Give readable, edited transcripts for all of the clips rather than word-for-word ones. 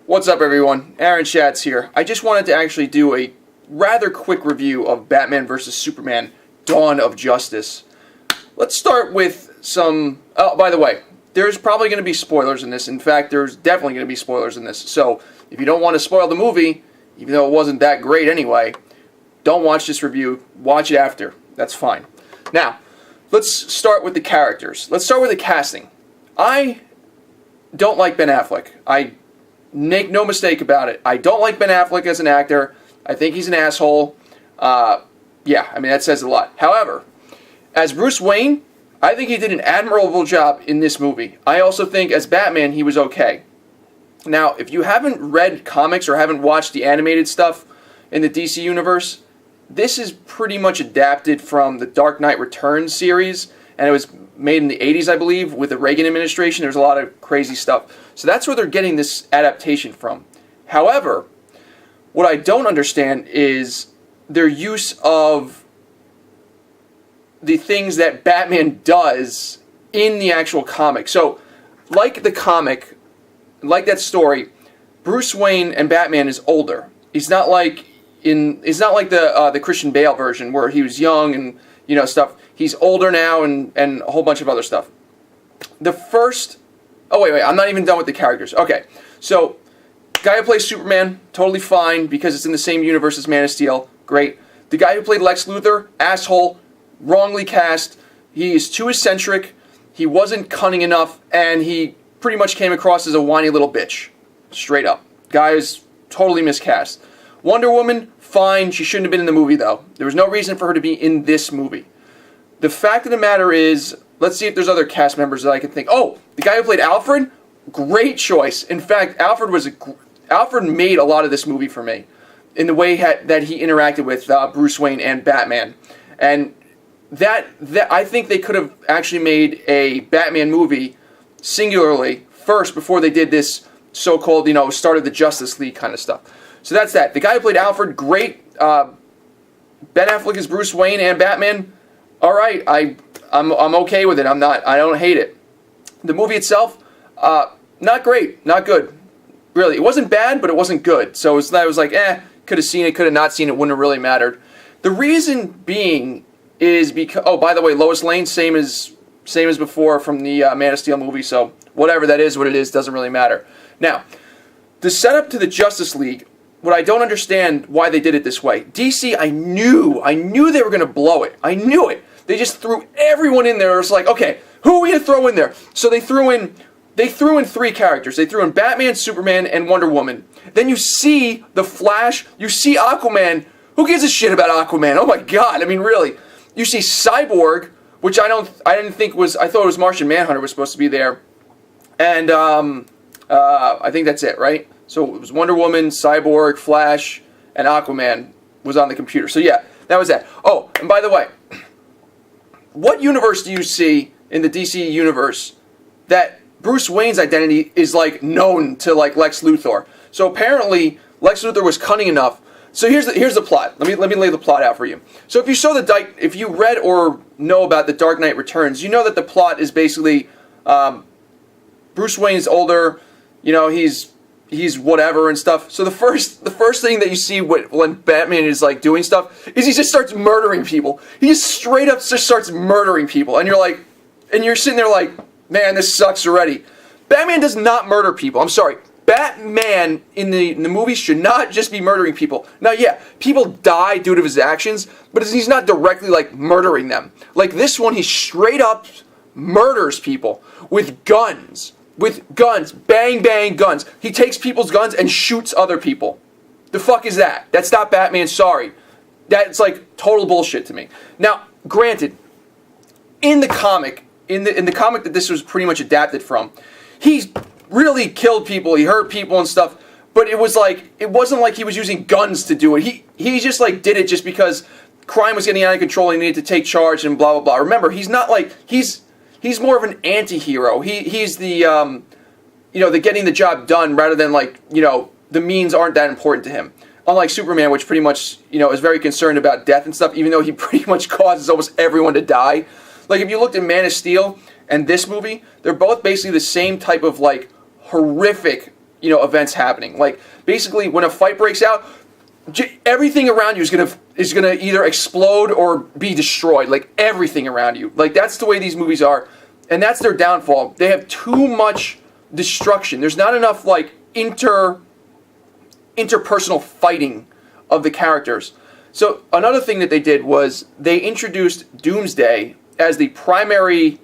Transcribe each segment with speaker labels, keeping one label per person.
Speaker 1: What's up, everyone? Aaron Schatz here. I just wanted to actually do a rather quick review of Batman vs. Superman: Dawn of Justice. Let's start with some... Oh, by the way, there's probably going to be spoilers in this. In fact, there's definitely going to be spoilers in this. So, if you don't want to spoil the movie, even though it wasn't that great anyway, don't watch this review. Watch it after. That's fine. Now, let's start with the characters. Let's start with the casting. I don't like Ben Affleck. I make no mistake about it. I don't like Ben Affleck as an actor. I think he's an asshole. Yeah, I mean, that says a lot. However, as Bruce Wayne, I think he did an admirable job in this movie. I also think as Batman, he was okay. Now, if you haven't read comics or haven't watched the animated stuff in the DC Universe, this is pretty much adapted from the Dark Knight Returns series, and it was made in the 80s, I believe, with the Reagan administration. There's a lot of crazy stuff. So that's where they're getting this adaptation from. However, what I don't understand is their use of the things that Batman does in the actual comic. So, like the comic, like that story, Bruce Wayne and Batman is older. He's not like the Christian Bale version where he was young and stuff. He's older now and a whole bunch of other stuff. Oh, wait, I'm not even done with the characters. Okay, so, guy who plays Superman, totally fine, because it's in the same universe as Man of Steel. Great. The guy who played Lex Luthor, asshole, wrongly cast. He is too eccentric, he wasn't cunning enough, and he pretty much came across as a whiny little bitch. Straight up. Guy is totally miscast. Wonder Woman, fine, she shouldn't have been in the movie, though. There was no reason for her to be in this movie. The fact of the matter is, let's see if there's other cast members that I can think. Oh, the guy who played Alfred, great choice. In fact, Alfred made a lot of this movie for me in the way that he interacted with Bruce Wayne and Batman. And that I think they could have actually made a Batman movie singularly first before they did this so-called, start of the Justice League kind of stuff. So that's that. The guy who played Alfred, great. Ben Affleck is Bruce Wayne and Batman. All right, I'm okay with it. I don't hate it. The movie itself, not great, not good. Really, it wasn't bad, but it wasn't good. So I was like, could have seen it, could have not seen it, wouldn't have really mattered. The reason being is because, oh, by the way, Lois Lane, same as before from the Man of Steel movie. So whatever that is, what it is, doesn't really matter. Now, the setup to the Justice League. What I don't understand why they did it this way. DC, I knew they were going to blow it. I knew it. They just threw everyone in there. It was like, okay, who are we going to throw in there? So they threw in three characters. They threw in Batman, Superman, and Wonder Woman. Then you see The Flash. You see Aquaman. Who gives a shit about Aquaman? Oh my God. I mean, really. You see Cyborg, which I thought it was Martian Manhunter was supposed to be there. And I think that's it, right? So it was Wonder Woman, Cyborg, Flash, and Aquaman was on the computer. So yeah, that was that. Oh, and by the way, what universe do you see in the DC universe that Bruce Wayne's identity is known to Lex Luthor? So apparently Lex Luthor was cunning enough. So here's the plot. Let me lay the plot out for you. So if you read or know about the Dark Knight Returns, you know that the plot is basically Bruce Wayne's older. He's whatever and stuff. So the first thing that you see when Batman is doing stuff is he just starts murdering people. He just straight up just starts murdering people, and you're sitting there like, man, this sucks already. Batman does not murder people. I'm sorry. Batman in the movies should not just be murdering people. Now, yeah, people die due to his actions, but he's not directly murdering them. Like this one, he straight up murders people with guns. Bang, bang, guns. He takes people's guns and shoots other people. The fuck is that? That's not Batman, sorry. That's total bullshit to me. Now, granted, in the comic that this was pretty much adapted from, he really killed people, he hurt people and stuff, but it wasn't like he was using guns to do it. He just did it just because crime was getting out of control and he needed to take charge and blah, blah, blah. Remember, he's not he's more of an anti-hero. He's the, the getting the job done rather than the means aren't that important to him. Unlike Superman, which pretty much, is very concerned about death and stuff, even though he pretty much causes almost everyone to die. If you looked at Man of Steel and this movie, they're both basically the same type of, horrific, events happening. Like basically, when a fight breaks out, everything around you is gonna either explode or be destroyed. Like everything around you. Like that's the way these movies are, and that's their downfall. They have too much destruction. There's not enough like interpersonal fighting of the characters. So another thing that they did was they introduced Doomsday as the primary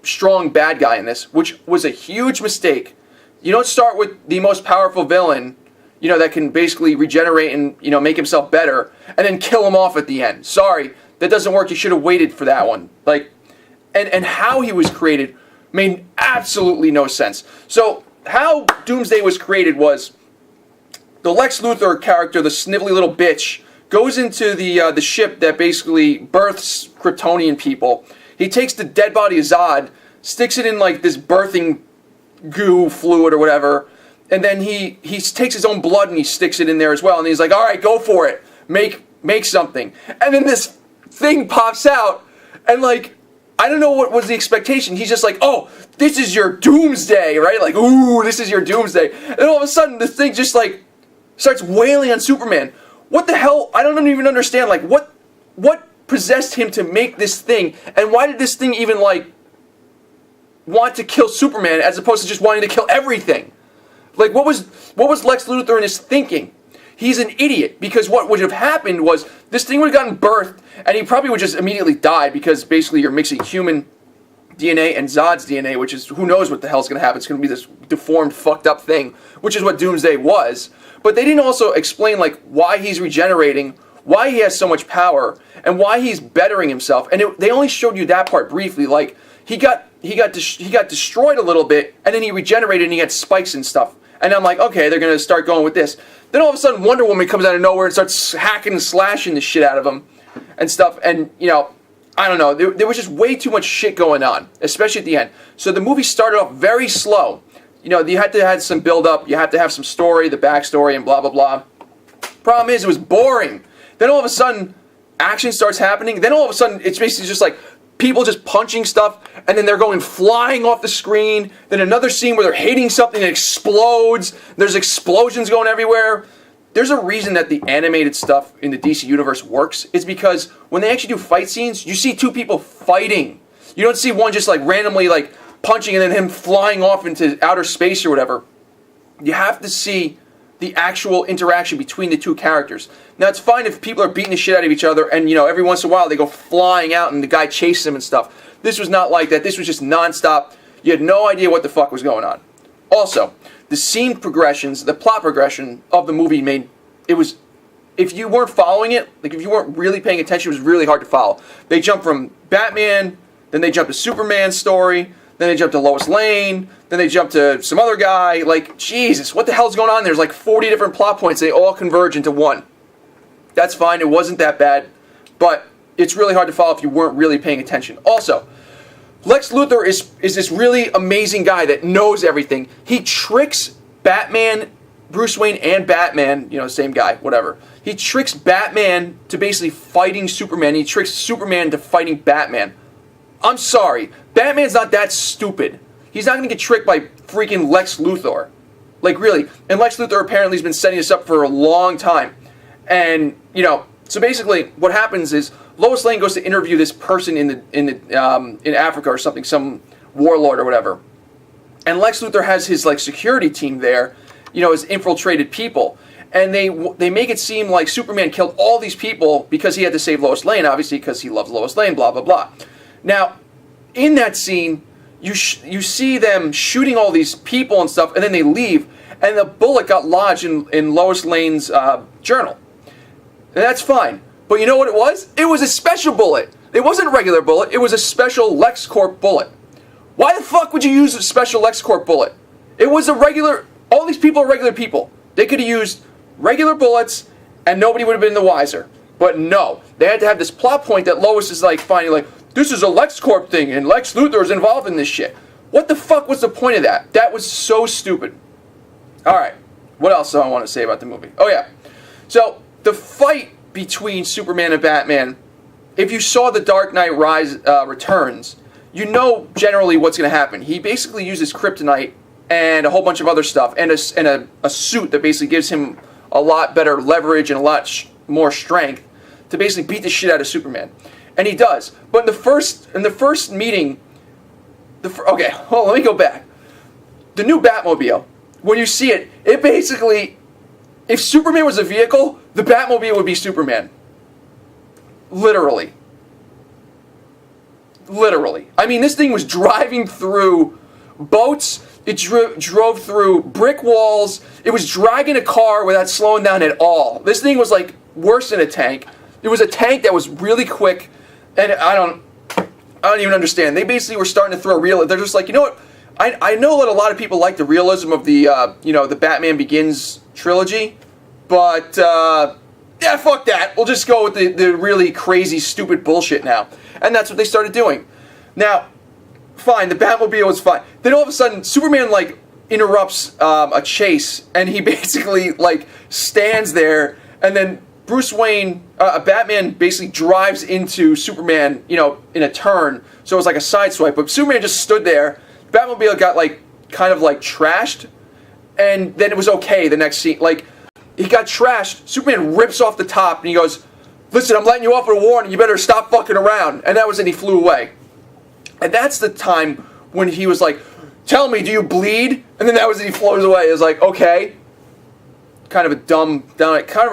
Speaker 1: strong bad guy in this, which was a huge mistake. You don't start with the most powerful villain, that can basically regenerate and, make himself better, and then kill him off at the end. Sorry, that doesn't work. You should have waited for that one. Like, and how he was created made absolutely no sense. So how Doomsday was created was the Lex Luthor character, the snivelly little bitch, goes into the ship that basically births Kryptonian people. He takes the dead body of Zod, sticks it in like this birthing goo fluid or whatever, and then he takes his own blood and he sticks it in there as well. And he's like, all right, go for it. Make something. And then this thing pops out, and like, I don't know what was the expectation. He's just like, oh, this is your Doomsday, right? Like, ooh, this is your Doomsday. And all of a sudden, the thing just like starts wailing on Superman. What the hell? I don't even understand. Like, what possessed him to make this thing? And why did this thing even, like, want to kill Superman as opposed to just wanting to kill everything? Like, what was Lex Luthor in his thinking? He's an idiot, because what would have happened was this thing would have gotten birthed, and he probably would just immediately die, because basically you're mixing human DNA and Zod's DNA, which is, who knows what the hell's going to happen. It's going to be this deformed, fucked up thing, which is what Doomsday was. But they didn't also explain, like, why he's regenerating, why he has so much power, and why he's bettering himself. And they only showed you that part briefly. Like, he got destroyed a little bit, and then he regenerated, and he had spikes and stuff. And I'm like, okay, they're going to start going with this. Then all of a sudden, Wonder Woman comes out of nowhere and starts hacking and slashing the shit out of him and stuff. And, I don't know. There was just way too much shit going on, especially at the end. So the movie started off very slow. You had to have some build-up. You have to have some story, the backstory, and blah, blah, blah. Problem is, it was boring. Then all of a sudden, action starts happening. Then all of a sudden, it's basically just like people just punching stuff, and then they're going flying off the screen. Then another scene where they're hitting something that explodes. There's explosions going everywhere. There's a reason that the animated stuff in the DC Universe works. It's because when they actually do fight scenes, you see two people fighting. You don't see one just like randomly like punching and then him flying off into outer space or whatever. You have to see the actual interaction between the two characters. Now, it's fine if people are beating the shit out of each other and, every once in a while they go flying out and the guy chases them and stuff. This was not like that. This was just nonstop. You had no idea what the fuck was going on. Also, the scene progressions, the plot progression of the movie if you weren't following it, like if you weren't really paying attention, it was really hard to follow. They jumped from Batman, then they jumped to Superman's story, then they jumped to Lois Lane, then they jumped to some other guy. Like, Jesus, what the hell's going on? There's like 40 different plot points. They all converge into one. That's fine. It wasn't that bad. But it's really hard to follow if you weren't really paying attention. Also, Lex Luthor is this really amazing guy that knows everything. He tricks Batman, Bruce Wayne, and Batman, same guy, whatever. He tricks Batman to basically fighting Superman. He tricks Superman to fighting Batman. I'm sorry. Batman's not that stupid. He's not going to get tricked by freaking Lex Luthor. Like, really. And Lex Luthor apparently has been setting this up for a long time. And, so basically what happens is Lois Lane goes to interview this person in Africa or something, some warlord or whatever. And Lex Luthor has his, like, security team there, his infiltrated people. And they make it seem like Superman killed all these people because he had to save Lois Lane, obviously because he loves Lois Lane, blah, blah, blah. Now, in that scene, you see them shooting all these people and stuff, and then they leave, and the bullet got lodged in Lois Lane's journal. And that's fine. But you know what it was? It was a special bullet. It wasn't a regular bullet. It was a special LexCorp bullet. Why the fuck would you use a special LexCorp bullet? It was a regular... All these people are regular people. They could have used regular bullets, and nobody would have been the wiser. But no. They had to have this plot point that Lois is like finding, like, this is a LexCorp thing, and Lex Luthor is involved in this shit. What the fuck was the point of that? That was so stupid. Alright, what else do I want to say about the movie? Oh yeah, so the fight between Superman and Batman, if you saw The Dark Knight Returns, you know generally what's going to happen. He basically uses kryptonite, and a whole bunch of other stuff, and a suit that basically gives him a lot better leverage and a lot more strength to basically beat the shit out of Superman. And he does. But in the first meeting, okay, hold on, let me go back. The new Batmobile, when you see it, it basically, if Superman was a vehicle, the Batmobile would be Superman. Literally. Literally. I mean, this thing was driving through boats. It drove through brick walls. It was dragging a car without slowing down at all. This thing was like worse than a tank. It was a tank that was really quick, and I don't even understand. They basically were starting to throw real. They're just like, you know what? I know that a lot of people like the realism of the the Batman Begins trilogy, but yeah, fuck that. We'll just go with the really crazy, stupid bullshit now. And that's what they started doing. Now, fine, the Batmobile was fine. Then all of a sudden, Superman, like, interrupts a chase, and he basically, like, stands there, and then Bruce Wayne, Batman basically drives into Superman, in a turn, so it was like a side swipe, but Superman just stood there, Batmobile got, like, kind of, like, trashed, and then it was okay the next scene. Like, he got trashed, Superman rips off the top, and he goes, listen, I'm letting you off with a warning, you better stop fucking around. And that was it, he flew away. And that's the time when he was like, tell me, do you bleed? And then that was it, he flows away. It was like, okay. Kind of a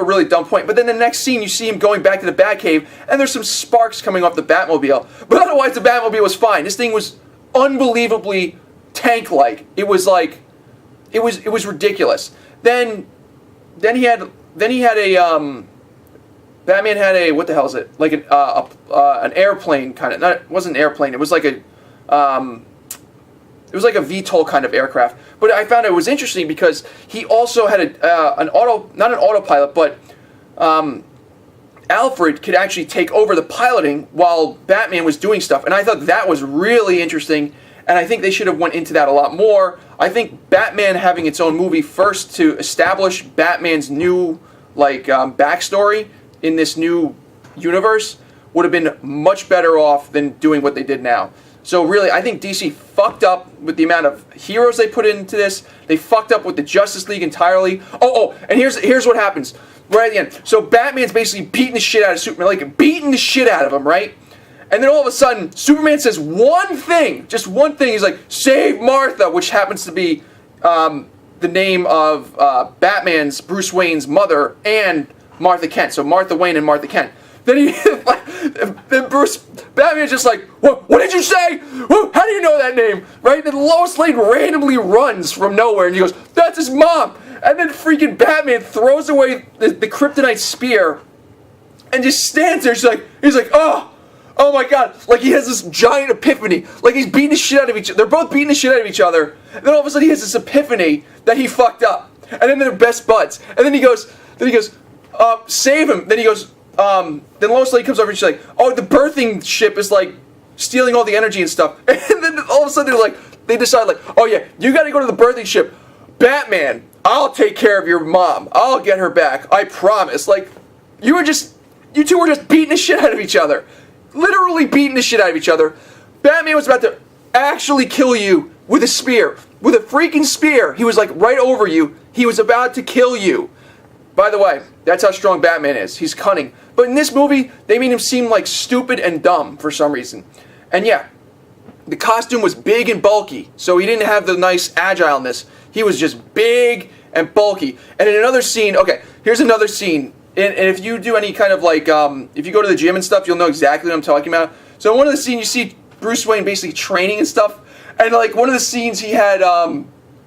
Speaker 1: really dumb point. But then the next scene, you see him going back to the Batcave, and there's some sparks coming off the Batmobile. But otherwise, the Batmobile was fine. This thing was unbelievably tank-like. It was like, it was ridiculous. Then he had a, Batman had a, what the hell is it? Like an airplane kind of. It wasn't an airplane. It was like a VTOL kind of aircraft. But I found it was interesting because he also had not an autopilot, but Alfred could actually take over the piloting while Batman was doing stuff. And I thought that was really interesting. And I think they should have went into that a lot more. I think Batman having its own movie first to establish Batman's new backstory in this new universe would have been much better off than doing what they did now. So really, I think DC fucked up with the amount of heroes they put into this. They fucked up with the Justice League entirely. And here's what happens right at the end. So Batman's basically beating the shit out of Superman, like beating the shit out of him, right? And then all of a sudden, Superman says one thing, just one thing. He's like, save Martha, which happens to be the name of Batman's, Bruce Wayne's mother, and Martha Kent. So Martha Wayne and Martha Kent. Then Batman's just like, what did you say? How do you know that name? Right? Then Lois Lane randomly runs from nowhere, and he goes, that's his mom. And then freaking Batman throws away the kryptonite spear, and just stands there. He's like, oh my god. Like he has this giant epiphany. Like he's beating the shit out of each other. They're both beating the shit out of each other. And then all of a sudden he has this epiphany that he fucked up. And then they're best buds. And then he goes, save him. Then he goes, then Lois Lane comes over and she's like, oh, the birthing ship is like stealing all the energy and stuff. And then all of a sudden they decide like, oh yeah, you gotta go to the birthing ship. Batman, I'll take care of your mom. I'll get her back. I promise. Like, you two were just beating the shit out of each other. Literally beating the shit out of each other. Batman was about to actually kill you with a spear. With a freaking spear. He was like right over you. He was about to kill you. By the way, that's how strong Batman is. He's cunning. But in this movie, they made him seem like stupid and dumb for some reason. And yeah, the costume was big and bulky, so he didn't have the nice agileness. He was just big and bulky. And in another scene, okay, here's another scene. And if you do any kind of like, if you go to the gym and stuff, you'll know exactly what I'm talking about. So in one of the scenes, you see Bruce Wayne basically training and stuff. And like one of the scenes, he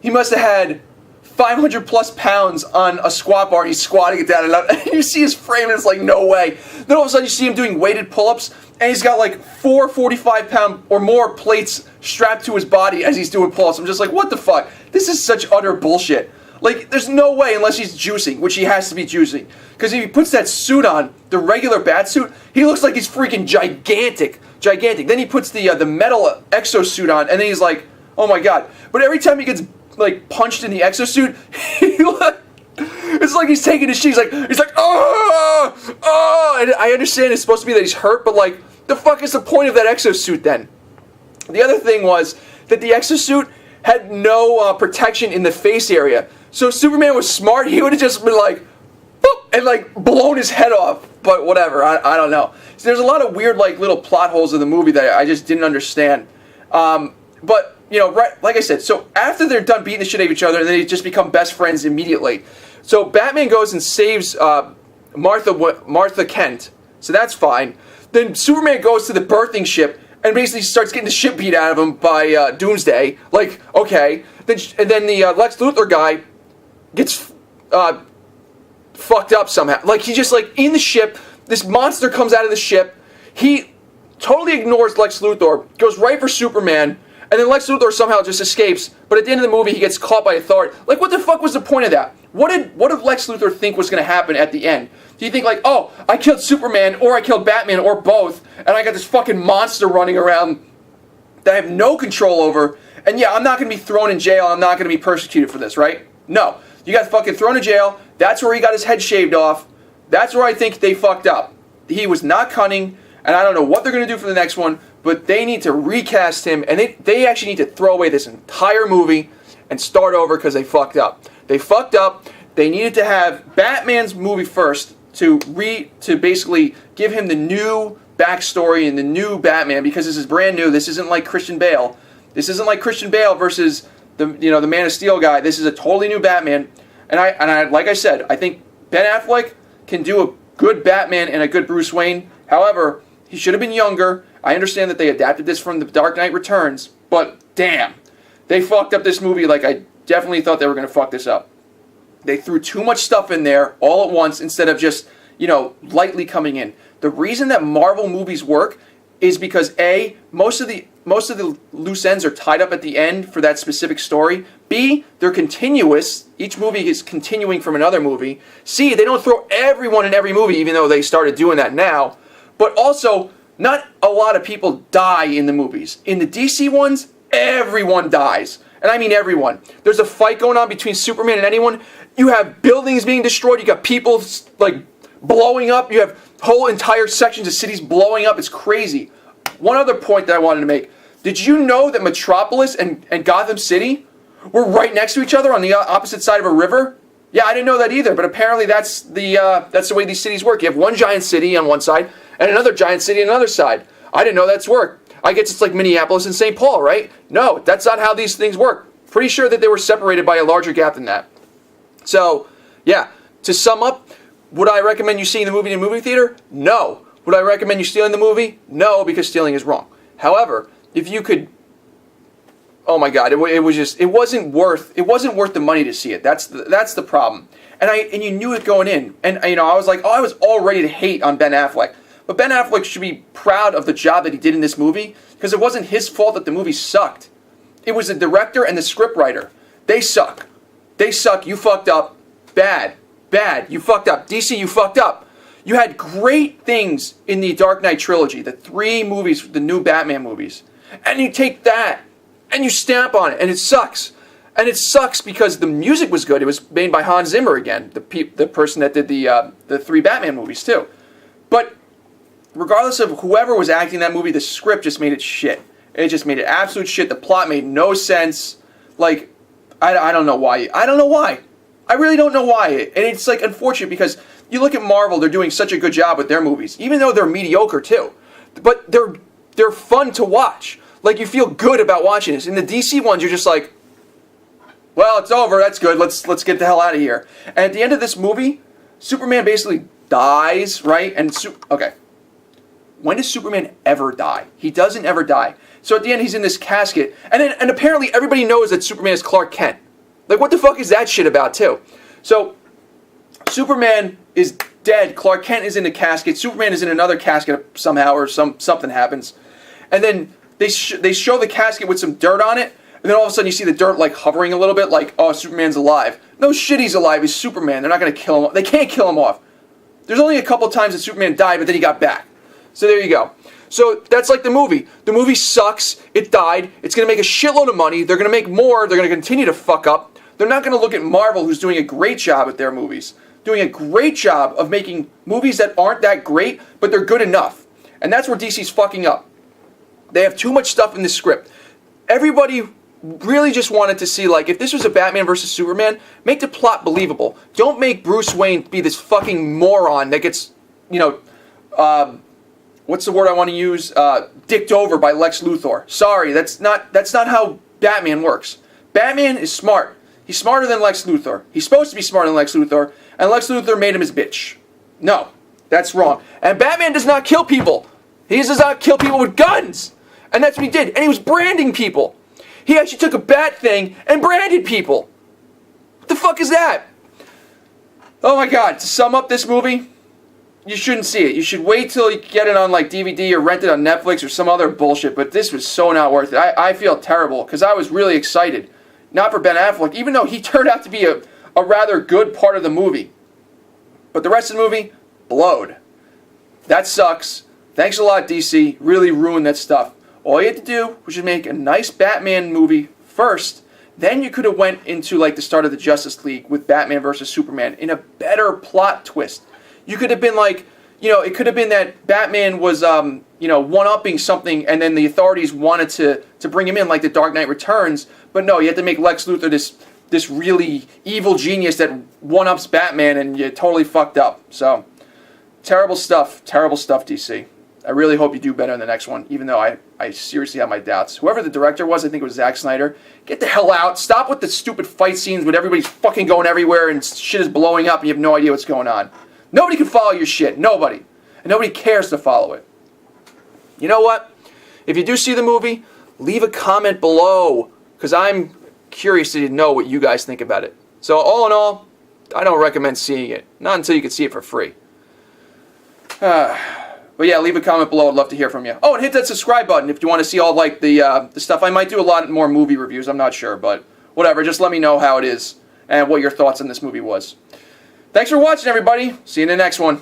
Speaker 1: must have had 500 plus pounds on a squat bar. He's squatting it down, and you see his frame, and it's like, no way. Then all of a sudden, you see him doing weighted pull-ups, and he's got like 4 45-pound or more plates strapped to his body as he's doing pull-ups. I'm just like, what the fuck? This is such utter bullshit. Like, there's no way unless he's juicing, which he has to be juicing. Because if he puts that suit on, the regular bat suit, he looks like he's freaking gigantic. Then he puts the metal exosuit on, and then he's like, oh my god. But every time he gets like punched in the exosuit, it's like he's taking his shit. He's like, oh. And I understand it's supposed to be that he's hurt, but like, the fuck is the point of that exosuit then? The other thing was that the exosuit had no protection in the face area. So if Superman was smart, he would have just been like, boop, and like blown his head off. But whatever, I don't know. So there's a lot of weird like little plot holes in the movie that I just didn't understand. But you know, right, like I said, so after they're done beating the shit out of each other, they just become best friends immediately. So Batman goes and saves Martha Kent. So that's fine. Then Superman goes to the birthing ship and basically starts getting the shit beat out of him by Doomsday. Like, okay. And then the Lex Luthor guy gets fucked up somehow. Like, he just, like, in the ship, this monster comes out of the ship. He totally ignores Lex Luthor, goes right for Superman, and then Lex Luthor somehow just escapes. But at the end of the movie, he gets caught by authority. Like, what the fuck was the point of that? What did Lex Luthor think was going to happen at the end? Do you think like, oh, I killed Superman, or I killed Batman, or both, and I got this fucking monster running around that I have no control over, and yeah, I'm not going to be thrown in jail, I'm not going to be persecuted for this, right? No. You got fucking thrown in jail, that's where he got his head shaved off, that's where I think they fucked up. He was not cunning, and I don't know what they're going to do for the next one, but they need to recast him, and they actually need to throw away this entire movie and start over because they fucked up. They fucked up. They needed to have Batman's movie first to basically give him the new backstory and the new Batman, because this is brand new. This isn't like Christian Bale. This isn't like Christian Bale versus the Man of Steel guy. This is a totally new Batman. And I like I said, I think Ben Affleck can do a good Batman and a good Bruce Wayne. However, he should have been younger. I understand that they adapted this from The Dark Knight Returns, but damn, they fucked up this movie like I definitely thought they were going to fuck this up. They threw too much stuff in there all at once instead of just, lightly coming in. The reason that Marvel movies work is because A, most of the loose ends are tied up at the end for that specific story. B, they're continuous. Each movie is continuing from another movie. C, they don't throw everyone in every movie, even though they started doing that now. But also, not a lot of people die in the movies. In the DC ones, everyone dies. And I mean everyone. There's a fight going on between Superman and anyone. You have buildings being destroyed. You got people like blowing up. You have whole entire sections of cities blowing up. It's crazy. One other point that I wanted to make. Did you know that Metropolis and Gotham City were right next to each other on the opposite side of a river? Yeah, I didn't know that either. But apparently that's the way these cities work. You have one giant city on one side and another giant city on another side. I didn't know that's work. I guess it's like Minneapolis and St. Paul, right? No, that's not how these things work. Pretty sure that they were separated by a larger gap than that. So, yeah, to sum up, would I recommend you seeing the movie in a movie theater? No. Would I recommend you stealing the movie? No, because stealing is wrong. However, if you could, oh my God, it wasn't worth the money to see it. That's the problem. And you knew it going in. And I was like, I was all ready to hate on Ben Affleck. But Ben Affleck should be proud of the job that he did in this movie, because it wasn't his fault that the movie sucked. It was the director and the scriptwriter. They suck. They suck. You fucked up. Bad. You fucked up. DC, you fucked up. You had great things in the Dark Knight trilogy, the 3 movies, the new Batman movies. And you take that and you stamp on it, and it sucks. And it sucks because the music was good. It was made by Hans Zimmer again, the person that did the 3 Batman movies too. But regardless of whoever was acting in that movie, the script just made it shit. It just made it absolute shit. The plot made no sense. Like, I don't know why. I don't know why. I really don't know why. And it's like unfortunate because you look at Marvel, they're doing such a good job with their movies, even though they're mediocre too. But they're fun to watch. Like, you feel good about watching this. In the DC ones, you're just like, well, it's over. That's good. Let's get the hell out of here. And at the end of this movie, Superman basically dies, right? And okay. When does Superman ever die? He doesn't ever die. So at the end, he's in this casket, and apparently everybody knows that Superman is Clark Kent. Like, what the fuck is that shit about, too? So, Superman is dead. Clark Kent is in the casket. Superman is in another casket somehow, or something happens. And then they show the casket with some dirt on it, and then all of a sudden you see the dirt, like, hovering a little bit, like, oh, Superman's alive. No shit, he's alive. He's Superman. They're not going to kill him. They can't kill him off. There's only a couple times that Superman died, but then he got back. So there you go. So that's like the movie. The movie sucks. It died. It's going to make a shitload of money. They're going to make more. They're going to continue to fuck up. They're not going to look at Marvel, who's doing a great job at their movies. Doing a great job of making movies that aren't that great, but they're good enough. And that's where DC's fucking up. They have too much stuff in the script. Everybody really just wanted to see, like, if this was a Batman versus Superman, make the plot believable. Don't make Bruce Wayne be this fucking moron that gets, you know, what's the word I want to use? Dicked over by Lex Luthor. Sorry, that's not how Batman works. Batman is smart. He's smarter than Lex Luthor. He's supposed to be smarter than Lex Luthor, and Lex Luthor made him his bitch. No, that's wrong. And Batman does not kill people. He does not kill people with guns. And that's what he did. And he was branding people. He actually took a bat thing and branded people. What the fuck is that? Oh my god, to sum up this movie, you shouldn't see it. You should wait till you get it on like DVD or rent it on Netflix or some other bullshit, but this was so not worth it. I feel terrible because I was really excited. Not for Ben Affleck, even though he turned out to be a rather good part of the movie. But the rest of the movie, blowed. That sucks. Thanks a lot, DC. Really ruined that stuff. All you had to do was just make a nice Batman movie first. Then you could have went into like the start of the Justice League with Batman versus Superman in a better plot twist. You could have been like, you know, it could have been that Batman was, you know, one-upping something, and then the authorities wanted to bring him in, like the Dark Knight Returns. But no, you had to make Lex Luthor this really evil genius that one-ups Batman, and you totally fucked up. So, terrible stuff, DC. I really hope you do better in the next one, even though I seriously have my doubts. Whoever the director was, I think it was Zack Snyder. Get the hell out. Stop with the stupid fight scenes with everybody's fucking going everywhere and shit is blowing up and you have no idea what's going on. Nobody can follow your shit. Nobody. And nobody cares to follow it. You know what? If you do see the movie, leave a comment below, because I'm curious to know what you guys think about it. So all in all, I don't recommend seeing it. Not until you can see it for free. But yeah, leave a comment below. I'd love to hear from you. Oh, and hit that subscribe button if you want to see all like the stuff. I might do a lot more movie reviews. I'm not sure, but whatever. Just let me know how it is and what your thoughts on this movie was. Thanks for watching, everybody. See you in the next one.